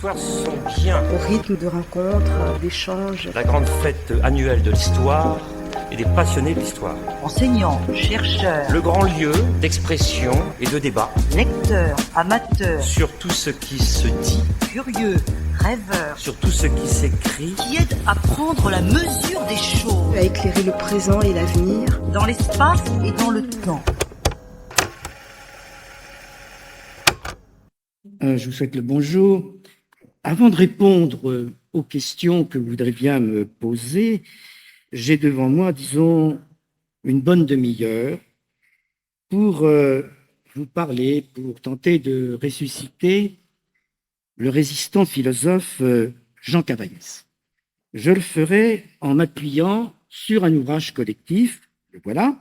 soirs sont bien. Au rythme de rencontres, d'échanges. La grande fête annuelle de l'histoire et des passionnés de l'histoire. Enseignants, chercheurs, Le grand lieu d'expression et de débat lecteurs, amateurs, sur tout ce qui se dit, curieux, rêveurs, sur tout ce qui s'écrit, qui aident à prendre la mesure des choses, À éclairer le présent et l'avenir. dans l'espace et dans le temps. Je vous souhaite le bonjour. Avant de répondre aux questions que vous voudrez bien me poser, j'ai devant moi, disons, une bonne demi-heure pour vous parler, pour tenter de ressusciter le résistant philosophe Jean Cavaillès. Je le ferai en m'appuyant sur un ouvrage collectif, le voilà,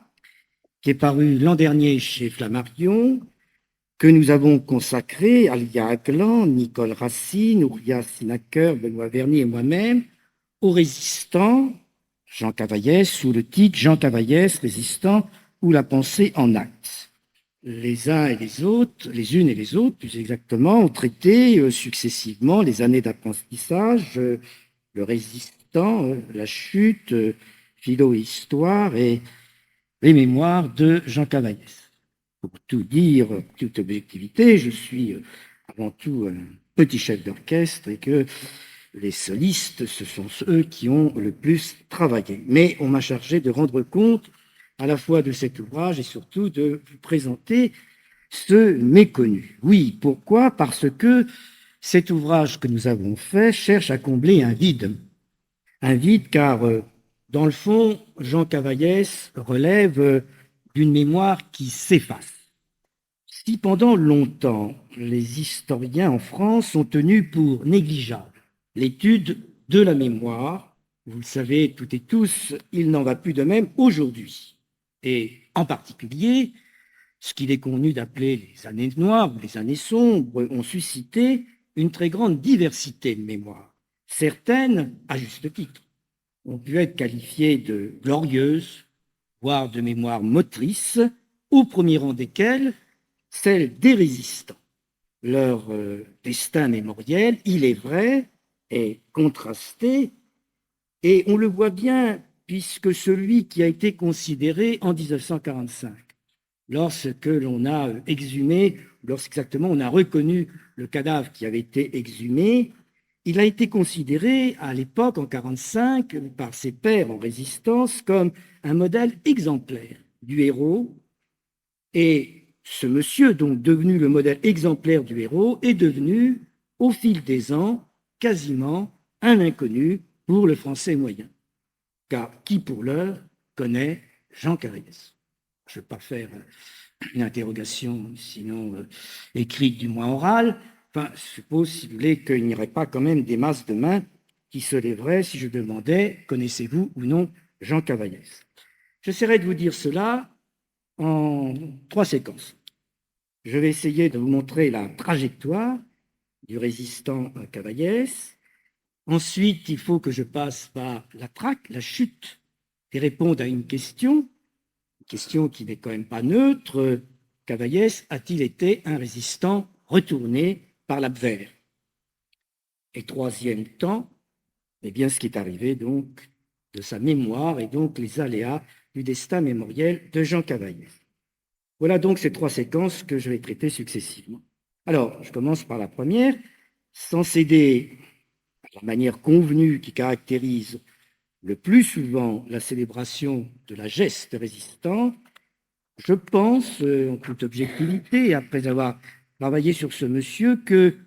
qui est paru l'an dernier chez Flammarion, que nous avons consacré, Alia Aglan, Nicole Racine, Ouria Sinaker, Benoît Verny et moi-même, aux résistants Jean Cavaillès, sous le titre Jean Cavaillès, résistant ou la pensée en actes. Les uns et les autres, les unes et les autres, plus exactement, ont traité successivement les années d'apprentissage, le résistant, la chute, philo-histoire et les mémoires de Jean Cavaillès. Pour tout dire, toute objectivité, je suis avant tout un petit chef d'orchestre et que les solistes, ce sont eux qui ont le plus travaillé. Mais on m'a chargé de rendre compte à la fois de cet ouvrage et surtout de vous présenter ce méconnu. Oui, pourquoi? Parce que cet ouvrage que nous avons fait cherche à combler un vide. Un vide car, dans le fond, Jean Cavaillès relève d'une mémoire qui s'efface. Si pendant longtemps, les historiens en France ont tenu pour négligeable l'étude de la mémoire, vous le savez toutes et tous, il n'en va plus de même aujourd'hui. Et en particulier, ce qu'il est convenu d'appeler les années noires ou les années sombres ont suscité une très grande diversité de mémoires. Certaines, à juste titre, ont pu être qualifiées de glorieuses, voire de mémoires motrices, au premier rang desquelles celle des résistants. Leur destin mémoriel, il est vrai, est contrasté, et on le voit bien puisque celui qui a été considéré en 1945, lorsque l'on a exhumé, lorsqu'exactement on a reconnu le cadavre qui avait été exhumé, il a été considéré à l'époque, en 1945, par ses pairs en résistance, comme un modèle exemplaire du héros. Et ce monsieur, donc devenu le modèle exemplaire du héros, est devenu, au fil des ans, quasiment un inconnu pour le français moyen. Car qui, pour l'heure, connaît Jean Cavaillès? Je ne vais pas faire une interrogation, sinon écrite, du moins orale. Enfin, je suppose, si vous voulez, qu'il n'y aurait pas quand même des masses de mains qui se lèveraient si je demandais « Connaissez-vous ou non Jean Cavaillès ?» J'essaierai de vous dire cela en 3 séquences. Je vais essayer de vous montrer la trajectoire du résistant Cavaillès. Ensuite, il faut que je passe par la traque, la chute, et répondre à une question qui n'est quand même pas neutre. Cavaillès a-t-il été un résistant retourné par l'Abwehr? Et troisième temps, eh bien, ce qui est arrivé donc de sa mémoire et donc les aléas du destin mémoriel de Jean Cavaillès. Voilà donc ces 3 séquences que je vais traiter successivement. Alors, je commence par la première. Sans céder à la manière convenue qui caractérise le plus souvent la célébration de la geste résistant, je pense, en toute objectivité, après avoir travaillé sur ce monsieur, que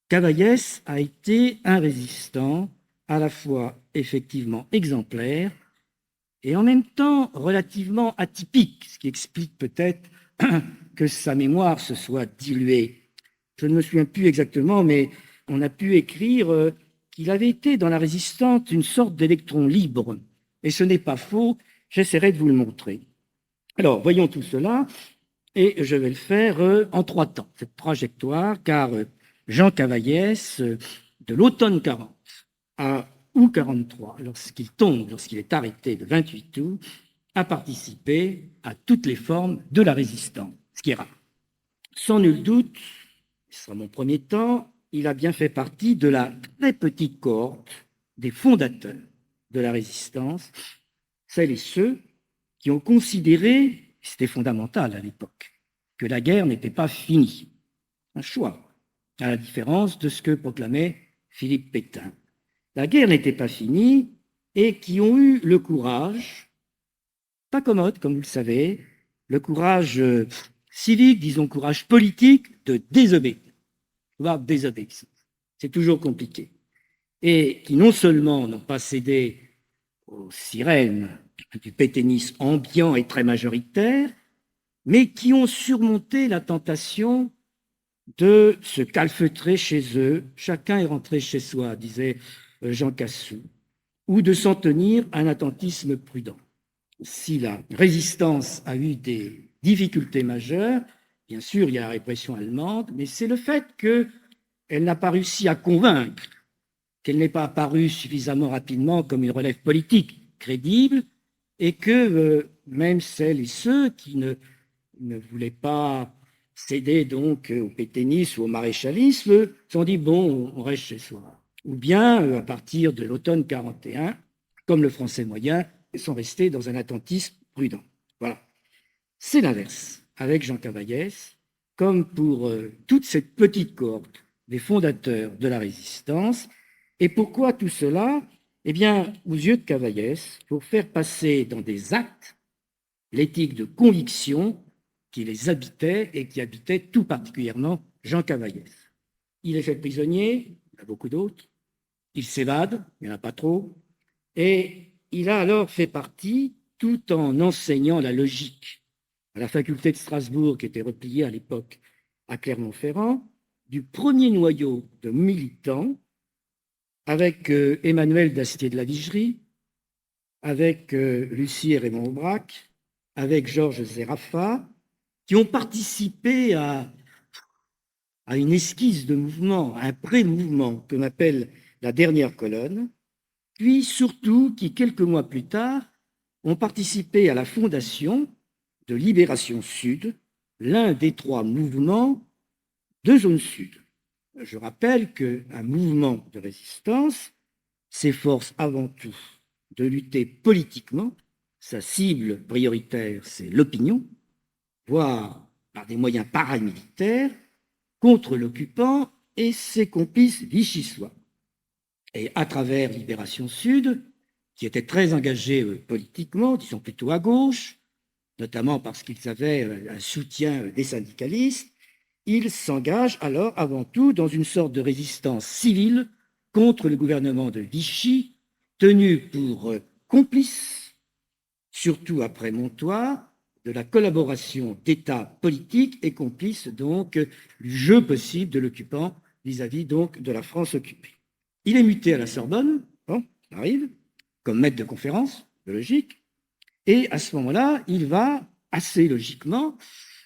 Cavaillès a été un résistant à la fois effectivement exemplaire et en même temps relativement atypique, ce qui explique peut-être que sa mémoire se soit diluée. Je ne me souviens plus exactement, mais on a pu écrire qu'il avait été dans la résistance une sorte d'électron libre. Et ce n'est pas faux, j'essaierai de vous le montrer. Alors, voyons tout cela, et je vais le faire en 3 temps, cette trajectoire, car Jean Cavaillès, de l'automne 40 à août 43, lorsqu'il tombe, lorsqu'il est arrêté le 28 août, a participé à toutes les formes de la résistance, ce qui est rare. Sans nul doute, ce sera mon premier temps, il a bien fait partie de la très petite cohorte des fondateurs de la résistance, celles et ceux qui ont considéré, c'était fondamental à l'époque, que la guerre n'était pas finie. Un choix, à la différence de ce que proclamait Philippe Pétain. La guerre n'était pas finie et qui ont eu le courage, pas commode comme vous le savez, le courage civique, disons courage politique, de désobéir. Voire désobéissance. C'est toujours compliqué. Et qui non seulement n'ont pas cédé aux sirènes du pétainisme ambiant et très majoritaire, mais qui ont surmonté la tentation de se calfeutrer chez eux, chacun est rentré chez soi, disait Jean Cassou, ou de s'en tenir à un attentisme prudent. Si la résistance a eu des difficultés majeures, bien sûr, il y a la répression allemande, mais c'est le fait qu'elle n'a pas réussi à convaincre, qu'elle n'est pas apparue suffisamment rapidement comme une relève politique crédible, et que même celles et ceux qui ne voulaient pas céder donc au pétainisme ou au maréchalisme se sont dit, bon, on reste chez soi. Ou bien, à partir de l'automne 41, comme le français moyen, ils sont restés dans un attentisme prudent. Voilà. C'est l'inverse avec Jean Cavaillès, comme pour toute cette petite cohorte des fondateurs de la résistance. Et pourquoi tout cela? Eh bien, aux yeux de Cavaillès, pour faire passer dans des actes l'éthique de conviction qui les habitait et qui habitait tout particulièrement Jean Cavaillès. Il est fait prisonnier, il y en a beaucoup d'autres, il s'évade, il n'y en a pas trop, et il a alors fait partie, tout en enseignant la logique à la faculté de Strasbourg, qui était repliée à l'époque à Clermont-Ferrand, du premier noyau de militants avec Emmanuel Dastier de la Vigerie, avec Lucie et Raymond Aubrac, avec Georges Zerafa, qui ont participé à une esquisse de mouvement, à un pré-mouvement qu'on appelle la dernière colonne, puis surtout qui, quelques mois plus tard, ont participé à la fondation de Libération Sud, l'un des 3 mouvements de zone sud. Je rappelle qu'un mouvement de résistance s'efforce avant tout de lutter politiquement. Sa cible prioritaire, c'est l'opinion, voire par des moyens paramilitaires, contre l'occupant et ses complices vichysois. Et à travers Libération Sud, qui était très engagé politiquement, disons plutôt à gauche, notamment parce qu'ils avaient un soutien des syndicalistes, ils s'engagent alors avant tout dans une sorte de résistance civile contre le gouvernement de Vichy, tenu pour complice, surtout après Montoire, de la collaboration d'États politiques et complice donc du jeu possible de l'occupant vis-à-vis donc de la France occupée. Il est muté à la Sorbonne, bon, ça arrive, comme maître de conférence, de logique, et à ce moment-là, il va assez logiquement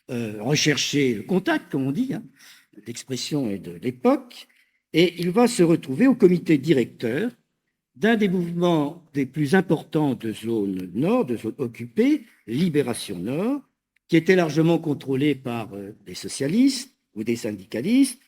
rechercher le contact, comme on dit, hein, l'expression est de l'époque, et il va se retrouver au comité directeur d'un des mouvements des plus importants de zone nord, de zone occupée, Libération Nord, qui était largement contrôlé par des socialistes ou des syndicalistes,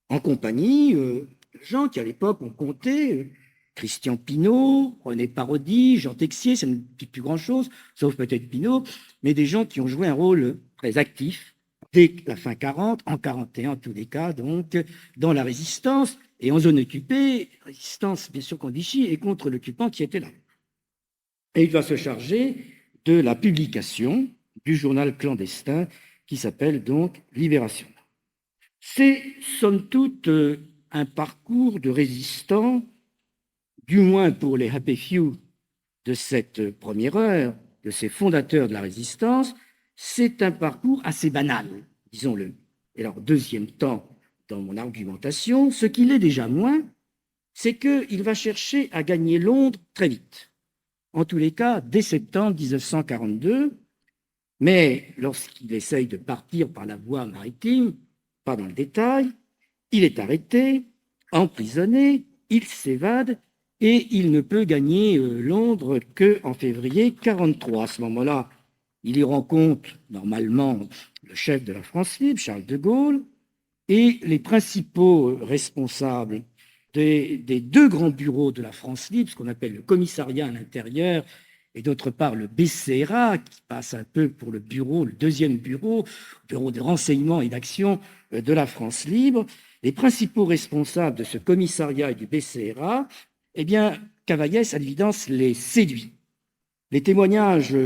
en compagnie de gens qui, à l'époque, ont compté Christian Pineau, René Parodi, Jean Texier, ça ne dit plus grand-chose, sauf peut-être Pineau, mais des gens qui ont joué un rôle très actif dès la fin 40, en 41 en tous les cas, donc, dans la résistance, et en zone occupée, résistance bien sûr contre Vichy et contre l'occupant qui était là. Et il va se charger de la publication du journal clandestin qui s'appelle donc Libération. C'est somme toute un parcours de résistants, du moins pour les happy few de cette première heure, de ces fondateurs de la résistance, c'est un parcours assez banal, disons-le. Et alors, deuxième temps, dans mon argumentation, ce qu'il est déjà moins, c'est qu'il va chercher à gagner Londres très vite. En tous les cas, dès septembre 1942, mais lorsqu'il essaye de partir par la voie maritime, pas dans le détail, il est arrêté, emprisonné, il s'évade et il ne peut gagner Londres qu'en février 1943. À ce moment-là, il y rencontre normalement le chef de la France libre, Charles de Gaulle, Et les principaux responsables des deux grands bureaux de la France libre, ce qu'on appelle le commissariat à l'intérieur, et d'autre part le BCRA, qui passe un peu pour le bureau, le deuxième bureau de renseignement et d'action de la France libre, les principaux responsables de ce commissariat et du BCRA, eh bien, Cavaillès, à l'évidence, les séduit. Les témoignages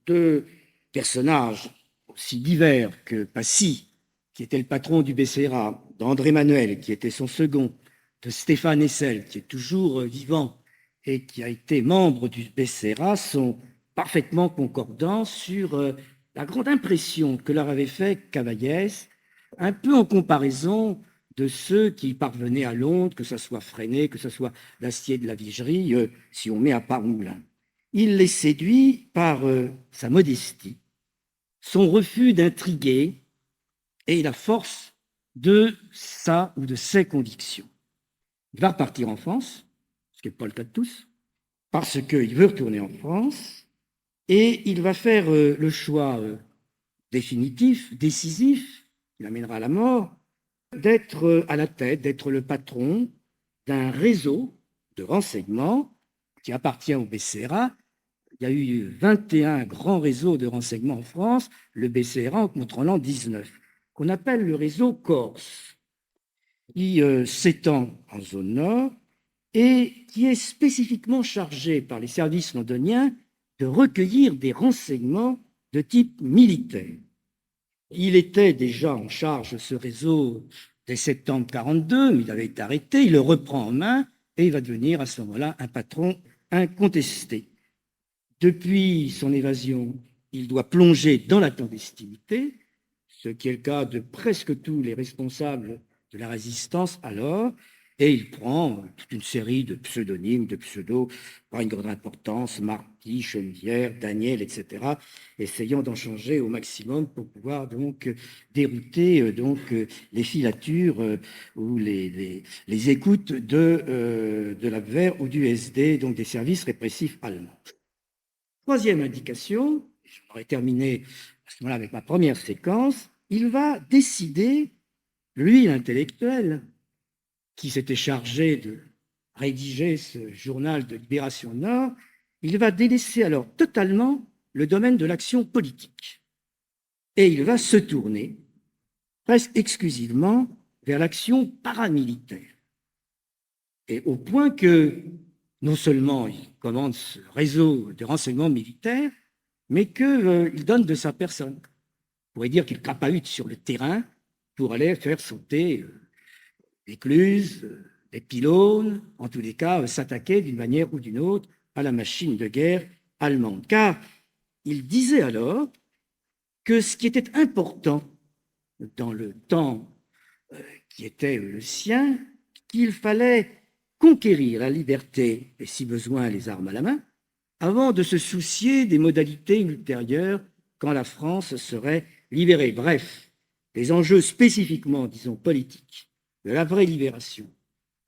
de personnages aussi divers que Passy, qui était le patron du BCRA, d'André Manuel, qui était son second, de Stéphane Hessel, qui est toujours vivant et qui a été membre du BCRA, sont parfaitement concordants sur la grande impression que leur avait fait Cavaillès, un peu en comparaison de ceux qui parvenaient à Londres, que ce soit Freinet, que ce soit Dastier de la Vigerie, si on met à part Moulin. Il les séduit par sa modestie, son refus d'intriguer et la force de sa ou de ses convictions. Il va repartir en France, ce qui n'est pas le cas de tous, parce qu'il veut retourner en France, et il va faire le choix définitif, décisif, qui l'amènera à la mort, d'être à la tête, d'être le patron d'un réseau de renseignement qui appartient au BCRA. Il y a eu 21 grands réseaux de renseignement en France, le BCRA en contrôlant 19, qu'on appelle le réseau Corse, qui s'étend en zone nord et qui est spécifiquement chargé par les services londoniens de recueillir des renseignements de type militaire. Il était déjà en charge de ce réseau dès septembre 1942, mais il avait été arrêté, il le reprend en main et il va devenir à ce moment-là un patron incontesté. Depuis son évasion, il doit plonger dans la clandestinité, ce qui est le cas de presque tous les responsables de la résistance alors, et il prend toute une série de pseudonymes, de pseudos, par une grande importance, Marty, Chenevière, Daniel, etc., essayant d'en changer au maximum pour pouvoir donc dérouter les filatures ou les écoutes de l'Abwehr ou du SD, donc des services répressifs allemands. Troisième indication, j'aurais terminé à ce moment-là avec ma première séquence, il va décider, lui l'intellectuel, qui s'était chargé de rédiger ce journal de Libération Nord, il va délaisser alors totalement le domaine de l'action politique. Et il va se tourner presque exclusivement vers l'action paramilitaire. Et au point que non seulement il commande ce réseau de renseignement militaire, mais qu'il donne de sa personne. On pourrait dire qu'il crapahute sur le terrain pour aller faire sauter l'écluse, les pylônes, en tous les cas, s'attaquer d'une manière ou d'une autre à la machine de guerre allemande. Car il disait alors que ce qui était important dans le temps qui était le sien, qu'il fallait conquérir la liberté et, si besoin, les armes à la main, avant de se soucier des modalités ultérieures quand la France serait libérée. Bref, les enjeux spécifiquement, disons, politiques de la vraie libération,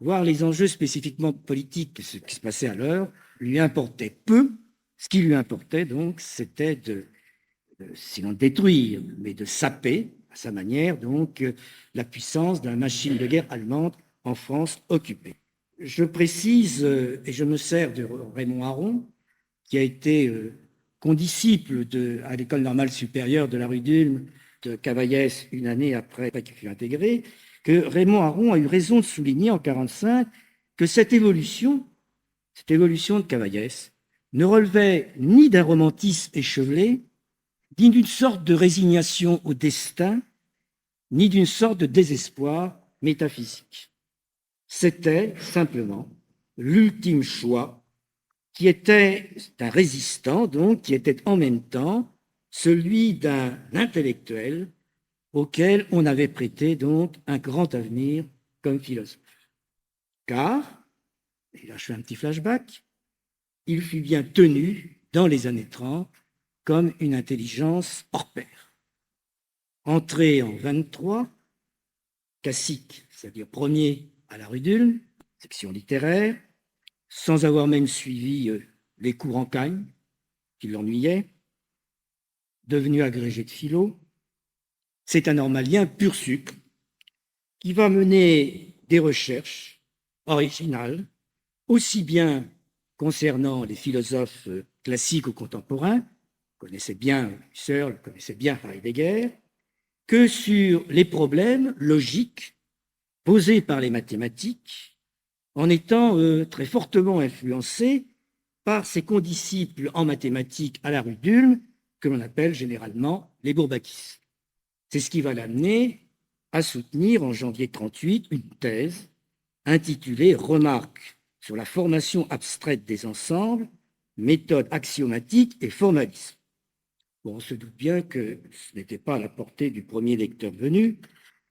voire les enjeux spécifiquement politiques, ce qui se passait alors, lui importait peu. Ce qui lui importait, donc, c'était sinon de détruire, mais de saper, à sa manière, donc, la puissance de la machine de guerre allemande en France occupée. Je précise, et je me sers de Raymond Aron, qui a été condisciple à l'École normale supérieure de la rue d'Ulm de Cavaillès une année après qu'il fut intégré, que Raymond Aron a eu raison de souligner en 1945 que cette évolution de Cavaillès ne relevait ni d'un romantisme échevelé, ni d'une sorte de résignation au destin, ni d'une sorte de désespoir métaphysique. C'était simplement l'ultime choix qui était d'un résistant, donc, qui était en même temps celui d'un intellectuel auquel on avait prêté donc un grand avenir comme philosophe. Car, et là je fais un petit flashback, il fut bien tenu dans les années 30 comme une intelligence hors pair. Entré en 23, classique, c'est-à-dire premier à la rue d'Ulm, section littéraire, sans avoir même suivi les cours en Cagne, qui l'ennuyaient, devenu agrégé de philo. C'est un normalien pur sucre, qui va mener des recherches originales, aussi bien concernant les philosophes classiques ou contemporains, vous connaissez bien Husserl, vous connaissez bien Heidegger, que sur les problèmes logiques posés par les mathématiques, en étant très fortement influencé par ses condisciples en mathématiques à la rue d'Ulm, que l'on appelle généralement les bourbakistes. C'est ce qui va l'amener à soutenir en janvier 1938 une thèse intitulée « Remarques sur la formation abstraite des ensembles, méthode axiomatique et formalisme ». Bon, on se doute bien que ce n'était pas à la portée du premier lecteur venu,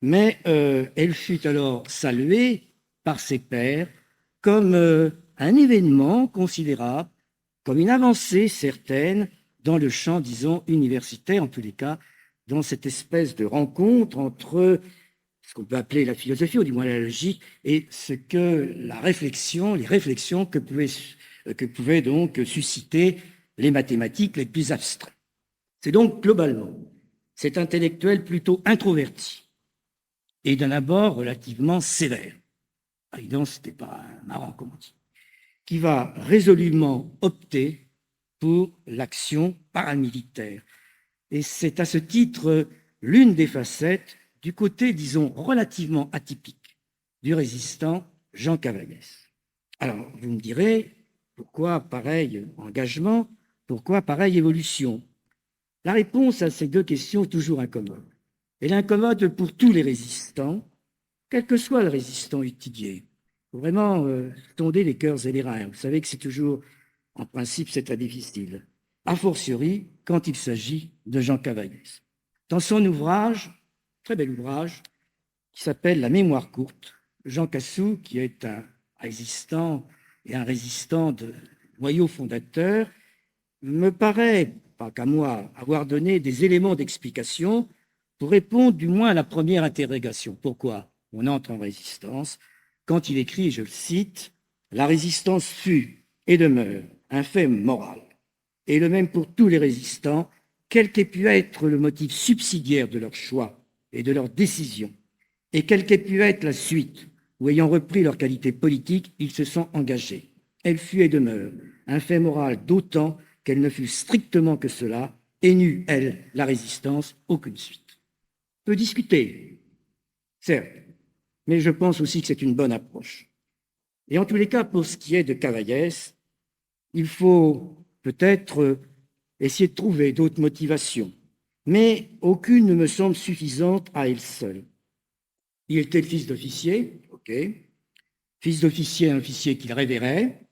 mais elle fut alors saluée par ses pairs comme un événement considérable, comme une avancée certaine dans le champ, disons, universitaire, en tous les cas, dans cette espèce de rencontre entre ce qu'on peut appeler la philosophie, ou du moins la logique, et ce que la réflexion, les réflexions que pouvaient donc susciter les mathématiques les plus abstraites. C'est donc globalement cet intellectuel plutôt introverti et d'un abord relativement sévère, évidemment, c'était pas marrant comme on dit, qui va résolument opter pour l'action paramilitaire. Et c'est à ce titre l'une des facettes du côté, disons, relativement atypique du résistant Jean Cavaillès. Alors, vous me direz, pourquoi pareil engagement, pourquoi pareille évolution? La réponse à ces deux questions est toujours incommode. Elle est incommode pour tous les résistants, quel que soit le résistant étudié. Il faut vraiment sonder les cœurs et les reins. Vous savez que c'est toujours, en principe, c'est très difficile. A fortiori, quand il s'agit de Jean Cavaillès. Dans son ouvrage, très bel ouvrage, qui s'appelle La mémoire courte, Jean Cassou, qui est un résistant et un résistant de noyau fondateur, me paraît, pas qu'à moi, avoir donné des éléments d'explication pour répondre du moins à la première interrogation. Pourquoi on entre en résistance? Quand il écrit, je le cite, « La résistance fut et demeure un fait moral, et le même pour tous les résistants, quel qu'ait pu être le motif subsidiaire de leur choix et de leur décision, et quelle qu'ait pu être la suite, où ayant repris leur qualité politique, ils se sont engagés. Elle fut et demeure un fait moral d'autant qu'elle ne fut strictement que cela, et n'eut, elle, la résistance, aucune suite. » On peut discuter, certes, mais je pense aussi que c'est une bonne approche. Et en tous les cas, pour ce qui est de Cavaillès, il faut peut-être essayer de trouver d'autres motivations, mais aucune ne me semble suffisante à elle seule. Il était le fils d'officier, ok, fils d'officier, un officier qu'il révérait.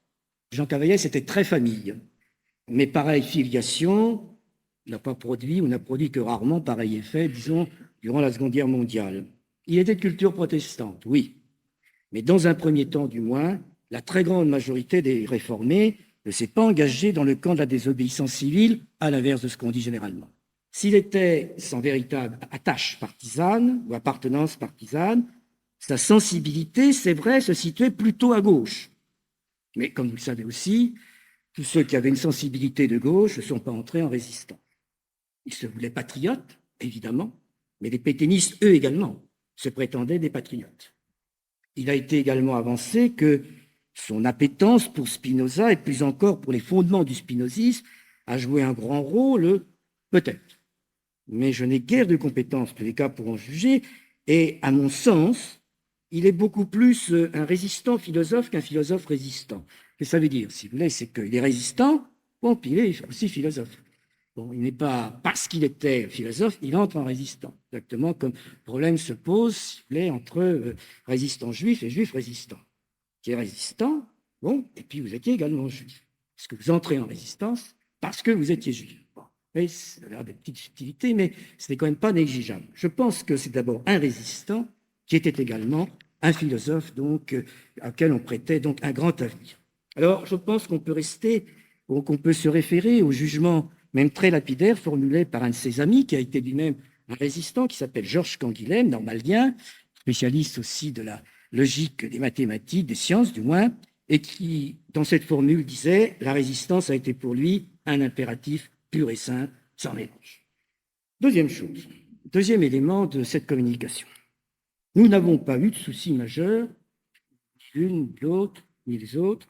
Jean Cavaillès était très famille, mais pareille filiation n'a pas produit ou n'a produit que rarement pareil effet, disons, durant la Seconde Guerre mondiale. Il était de culture protestante, oui, mais dans un premier temps du moins, la très grande majorité des réformés ne s'est pas engagé dans le camp de la désobéissance civile, à l'inverse de ce qu'on dit généralement. S'il était sans véritable attache partisane ou appartenance partisane, sa sensibilité, c'est vrai, se situait plutôt à gauche. Mais comme vous le savez aussi, tous ceux qui avaient une sensibilité de gauche ne sont pas entrés en résistance. Ils se voulaient patriotes, évidemment, mais les pétainistes, eux également, se prétendaient des patriotes. Il a été également avancé que son appétence pour Spinoza, et plus encore pour les fondements du spinozisme, a joué un grand rôle, peut-être. Mais je n'ai guère de compétences, tous les cas, pour en juger, et à mon sens, il est beaucoup plus un résistant philosophe qu'un philosophe résistant. Ce que ça veut dire, si vous voulez, c'est qu'il est résistant, bon, puis il est aussi philosophe. Bon, il n'est pas, parce qu'il était philosophe, il entre en résistant. Exactement comme le problème se pose, si vous voulez, entre résistants juifs et juifs résistants. Qui est résistant, bon, et puis vous étiez également juif. Est-ce que vous entrez en résistance parce que vous étiez juif? Bon, mais ça a l'air des petites subtilités, mais ce n'est quand même pas négligeable. Je pense que c'est d'abord un résistant qui était également un philosophe, donc, auquel on prêtait donc un grand avenir. Alors, je pense qu'on peut rester, ou qu'on peut se référer au jugement même très lapidaire formulé par un de ses amis, qui a été lui-même un résistant, qui s'appelle Georges Canguilhem, normalien, spécialiste aussi de la logique des mathématiques, des sciences du moins, et qui, dans cette formule, disait « La résistance a été pour lui un impératif pur et simple, sans mélange ». Deuxième chose, deuxième élément de cette communication. Nous n'avons pas eu de soucis majeurs, ni l'une, ni l'autre, ni les autres,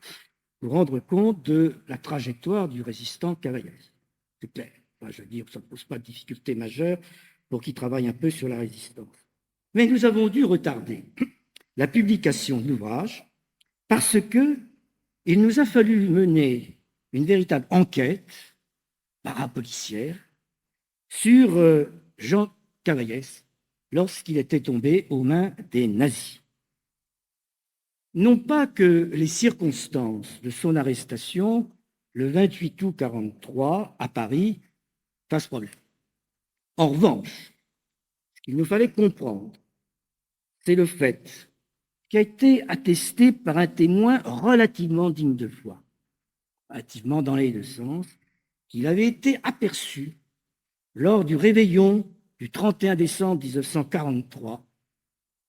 pour rendre compte de la trajectoire du résistant Cavaillès. C'est clair. Enfin, je veux dire, ça ne pose pas de difficulté majeure pour qui travaille un peu sur la résistance. Mais nous avons dû retarder la publication de l'ouvrage parce que il nous a fallu mener une véritable enquête parapolicière sur Jean Cavaillès lorsqu'il était tombé aux mains des nazis. Non pas que les circonstances de son arrestation le 28 août 1943 à Paris fassent problème. En revanche, ce qu'il nous fallait comprendre, c'est le fait qui a été attesté par un témoin relativement digne de foi, relativement dans les deux sens, qu'il avait été aperçu lors du réveillon du 31 décembre 1943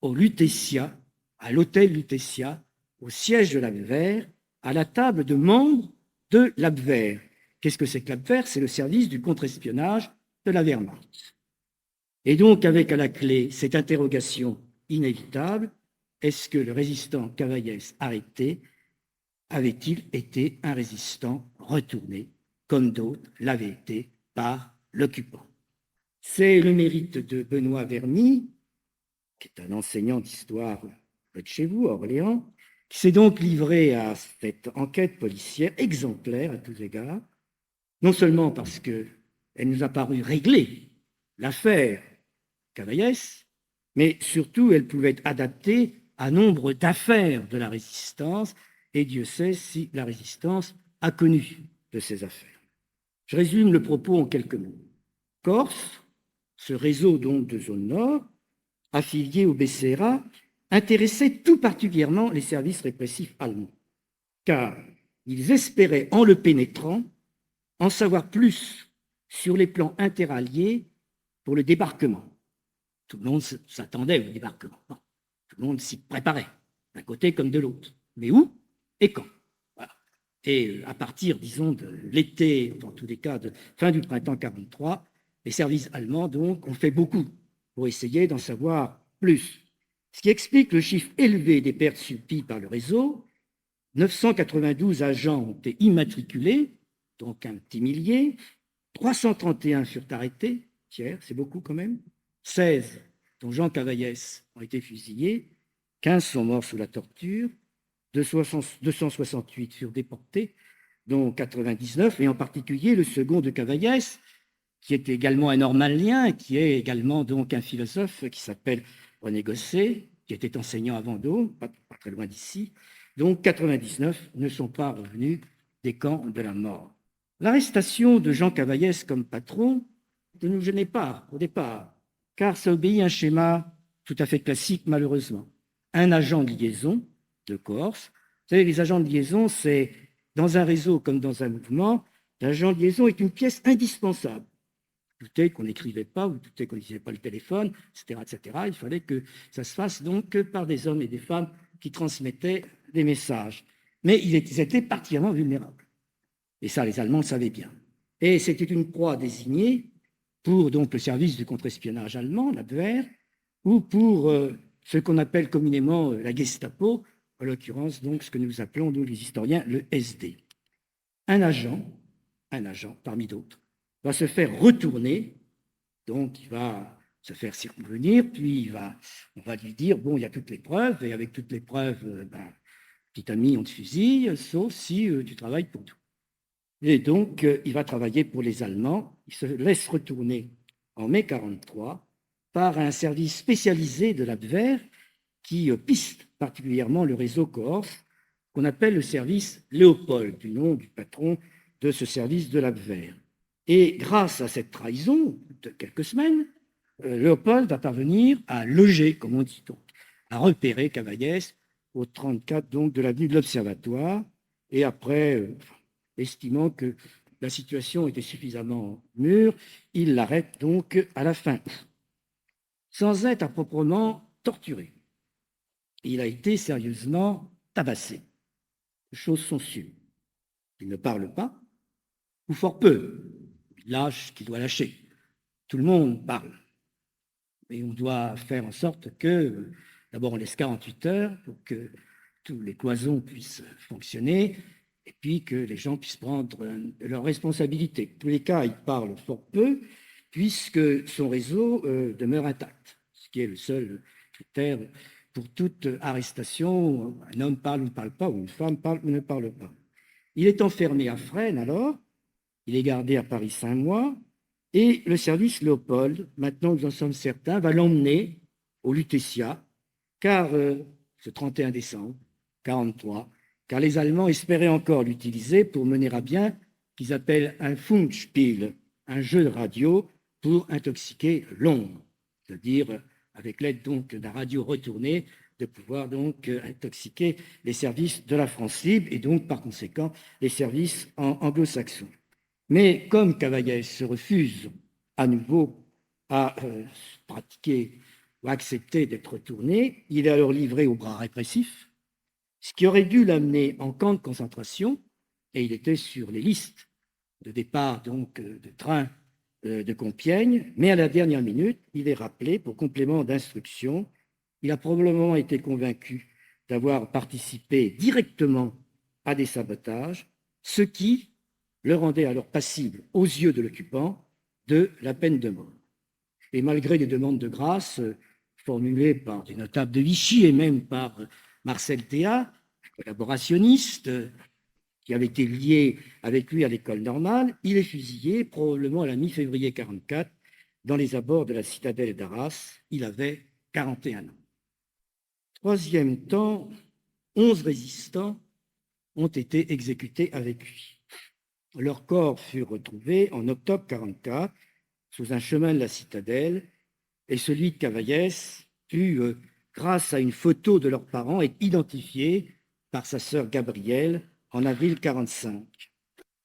au Lutetia, à l'hôtel Lutetia, au siège de l'Abwehr, à la table de membres de l'Abwehr. Qu'est-ce que c'est que l'Abwehr? C'est le service du contre-espionnage de la Wehrmacht. Et donc, avec à la clé cette interrogation inévitable, est-ce que le résistant Cavaillès arrêté avait-il été un résistant retourné, comme d'autres l'avaient été par l'occupant? C'est le mérite de Benoît Verny, qui est un enseignant d'histoire près de chez vous, à Orléans, qui s'est donc livré à cette enquête policière exemplaire à tous égards, non seulement parce qu'elle nous a paru régler l'affaire Cavaillès, mais surtout elle pouvait être adaptée à nombre d'affaires de la résistance, et Dieu sait si la résistance a connu de ces affaires. Je résume le propos en quelques mots. Corse, ce réseau donc de zone nord, affilié au BCRA, intéressait tout particulièrement les services répressifs allemands, car ils espéraient, en le pénétrant, en savoir plus sur les plans interalliés pour le débarquement. Tout le monde s'attendait au débarquement. Non. Tout le monde s'y préparait, d'un côté comme de l'autre. Mais où et quand? Voilà. Et à partir, disons, de l'été, dans tous les cas, de fin du printemps 1943, les services allemands, donc, ont fait beaucoup pour essayer d'en savoir plus. Ce qui explique le chiffre élevé des pertes subies par le réseau. 992 agents ont été immatriculés, donc un petit millier. 331 furent arrêtés, tiers, c'est beaucoup quand même. 16, dont Jean Cavaillès, ont été fusillés. 15 sont morts sous la torture. 268 furent déportés, dont 99, et en particulier le second de Cavaillès, qui est également un normalien, qui est également donc un philosophe qui s'appelle René Gosset, qui était enseignant à Vendôme, pas très loin d'ici. Donc 99 ne sont pas revenus des camps de la mort. L'arrestation de Jean Cavaillès comme patron ne nous gênait pas au départ, car ça obéit à un schéma tout à fait classique, malheureusement. Un agent de liaison de Corse. Vous savez, les agents de liaison, c'est dans un réseau comme dans un mouvement, l'agent de liaison est une pièce indispensable. Tout est qu'on n'écrivait pas, ou tout est qu'on n'utilisait pas le téléphone, etc., etc. Il fallait que ça se fasse donc par des hommes et des femmes qui transmettaient des messages. Mais ils étaient particulièrement vulnérables. Et ça, les Allemands le savaient bien. Et c'était une proie désignée pour donc le service du contre-espionnage allemand, l'Abwehr, ou pour ce qu'on appelle communément la Gestapo, en l'occurrence donc ce que nous appelons, nous les historiens, le SD. Un agent parmi d'autres, va se faire retourner, donc il va se faire circonvenir, puis on va lui dire, bon, il y a toutes les preuves, et avec toutes les preuves, petit ami, on te fusille, sauf si tu travailles pour nous. Et donc, il va travailler pour les Allemands, il se laisse retourner en mai 1943 par un service spécialisé de l'Abwehr qui piste particulièrement le réseau corse, qu'on appelle le service Léopold, du nom du patron de ce service de l'Abwehr. Et grâce à cette trahison de quelques semaines, Léopold va parvenir à loger, comme on dit donc, à repérer Cavaillès au 34 donc de l'avenue de l'Observatoire, et après, estimant que la situation était suffisamment mûre, il l'arrête donc à la fin, sans être à proprement torturé. Il a été sérieusement tabassé. Les choses sont sûres. Il ne parle pas, ou fort peu. Il lâche ce qu'il doit lâcher. Tout le monde parle. Et on doit faire en sorte que, d'abord, on laisse 48 heures pour que tous les cloisons puissent fonctionner et puis que les gens puissent prendre leurs responsabilités. En tous les cas, il parle fort peu puisque son réseau demeure intact, ce qui est le seul critère pour toute arrestation. Un homme parle ou ne parle pas, ou une femme parle ou ne parle pas. Il est enfermé à Fresnes alors, il est gardé à Paris 5 mois, et le service Léopold, maintenant que nous en sommes certains, va l'emmener au Lutetia, car ce 31 décembre 1943, car les Allemands espéraient encore l'utiliser pour mener à bien ce qu'ils appellent un Funkspiel, un jeu de radio pour intoxiquer Londres, c'est-à-dire avec l'aide donc d'un radio retourné, de pouvoir donc intoxiquer les services de la France libre et donc par conséquent les services anglo-saxons. Mais comme Cavaillès se refuse à nouveau à pratiquer ou accepter d'être retourné, il est alors livré aux bras répressifs, ce qui aurait dû l'amener en camp de concentration, et il était sur les listes de départ donc de train de Compiègne, mais à la dernière minute, il est rappelé pour complément d'instruction. Il a probablement été convaincu d'avoir participé directement à des sabotages, ce qui le rendait alors passible aux yeux de l'occupant de la peine de mort. Et malgré des demandes de grâce formulées par des notables de Vichy et même par Marcel Théat, collaborationniste, qui avait été lié avec lui à l'école normale, il est fusillé probablement à la mi-février 1944 dans les abords de la citadelle d'Arras. Il avait 41 ans. Troisième temps, 11 résistants ont été exécutés avec lui. Leurs corps furent retrouvés en octobre 1944 sous un chemin de la citadelle et celui de Cavaillès fut, grâce à une photo de leurs parents, est identifié par sa sœur Gabrielle en avril 1945.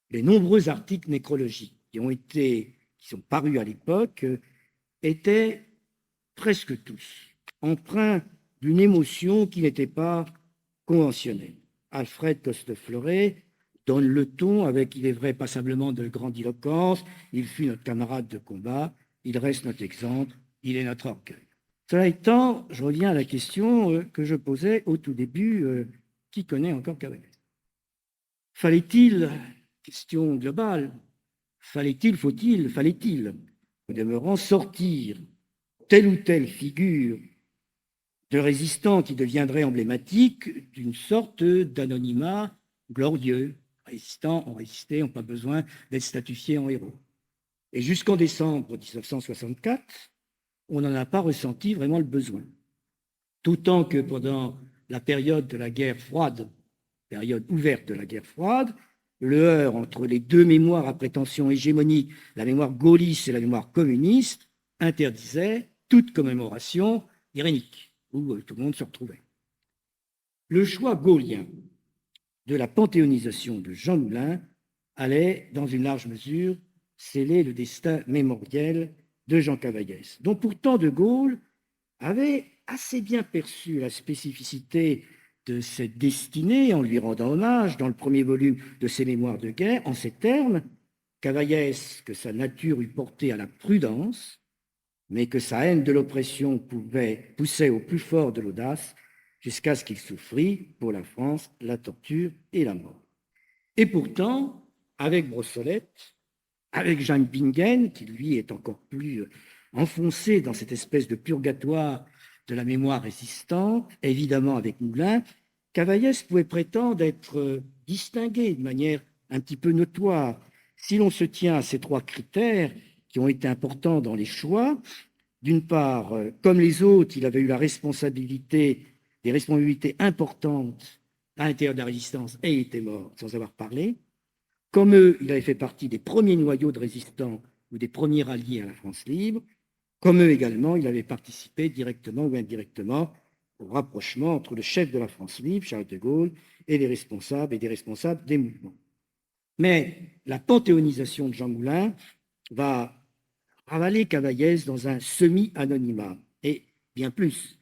Les nombreux articles nécrologiques qui sont parus à l'époque étaient presque tous empreints d'une émotion qui n'était pas conventionnelle. Alfred Costefleuret donne le ton avec, il est vrai, passablement de grandiloquence, il fut notre camarade de combat, il reste notre exemple, il est notre orgueil. Cela étant, je reviens à la question que je posais au tout début, qui connaît encore Cavaillès? Fallait-il, question globale, fallait-il, au demeurant, sortir telle ou telle figure de résistant qui deviendrait emblématique d'une sorte d'anonymat glorieux. Résistants ont résisté, n'ont pas besoin d'être statuifiés en héros. Et jusqu'en décembre 1964, on n'en a pas ressenti vraiment le besoin. Tout tant que pendant la période de la guerre froide, période ouverte de la guerre froide, le heurt entre les deux mémoires à prétention hégémonique, la mémoire gaulliste et la mémoire communiste, interdisait toute commémoration irénique, où tout le monde se retrouvait. Le choix gaullien de la panthéonisation de Jean Moulin allait, dans une large mesure, sceller le destin mémoriel de Jean Cavaillès, dont pourtant De Gaulle avait assez bien perçu la spécificité de cette destinée en lui rendant hommage dans le premier volume de ses mémoires de guerre, en ces termes: Cavaillès, que sa nature eût porté à la prudence, mais que sa haine de l'oppression poussait au plus fort de l'audace, jusqu'à ce qu'il souffrit pour la France la torture et la mort. Et pourtant, avec Brossolette, avec Jean Bingen, qui lui est encore plus enfoncé dans cette espèce de purgatoire de la mémoire résistante, évidemment avec Moulin, Cavaillès pouvait prétendre être distingué de manière un petit peu notoire. Si l'on se tient à ces trois critères qui ont été importants dans les choix, d'une part, comme les autres, il avait eu des responsabilités importantes à l'intérieur de la résistance et il était mort sans avoir parlé. Comme eux, il avait fait partie des premiers noyaux de résistants ou des premiers alliés à la France libre. Comme eux également, il avait participé directement ou indirectement au rapprochement entre le chef de la France libre, Charles de Gaulle, et des responsables des mouvements. Mais la panthéonisation de Jean Moulin va ravaler Cavaillès dans un semi-anonymat. Et bien plus,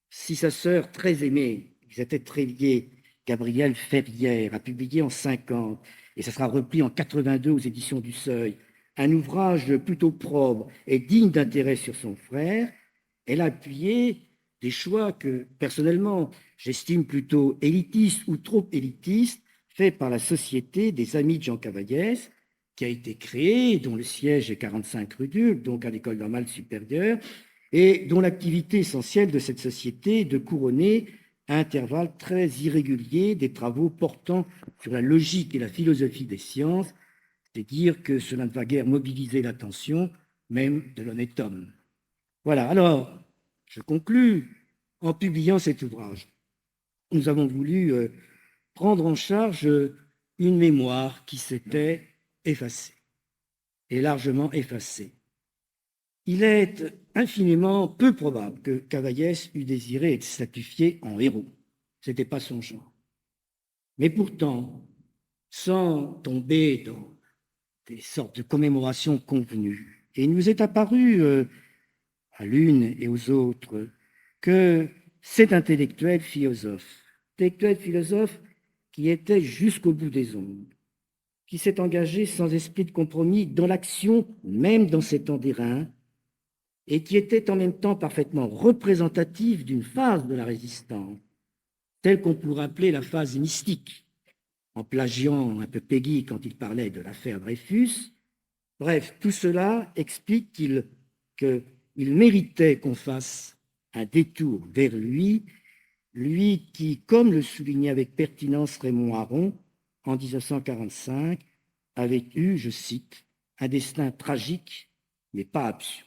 si sa sœur très aimée, ils étaient très liés, Gabrielle Ferrière, a publié en 1950, et ça sera repris en 1982 aux éditions du Seuil, un ouvrage plutôt probe et digne d'intérêt sur son frère, elle a appuyé des choix que, personnellement, j'estime plutôt élitistes ou trop élitistes, faits par la Société des Amis de Jean Cavaillès, qui a été créée, dont le siège est 45 rue d'Ulm, donc à l'École normale supérieure, et dont l'activité essentielle de cette société est de couronner à intervalles très irréguliers des travaux portant sur la logique et la philosophie des sciences, c'est-à-dire que cela ne va guère mobiliser l'attention même de l'honnête homme. Voilà, alors, je conclus en publiant cet ouvrage. Nous avons voulu prendre en charge une mémoire qui s'était effacée, et largement effacée. Il est infiniment peu probable que Cavaillès eût désiré être statuifié en héros. Ce n'était pas son genre. Mais pourtant, sans tomber dans des sortes de commémorations convenues, et il nous est apparu à l'une et aux autres que cet intellectuel philosophe qui était jusqu'au bout des ongles, qui s'est engagé sans esprit de compromis dans l'action, même dans ces temps d'airain, et qui était en même temps parfaitement représentatif d'une phase de la résistance, telle qu'on pourrait appeler la phase mystique, en plagiant un peu Péguy quand il parlait de l'affaire Dreyfus. Bref, tout cela explique qu'il méritait qu'on fasse un détour vers lui qui, comme le soulignait avec pertinence Raymond Aron en 1945, avait eu, je cite, un destin tragique, mais pas absurde.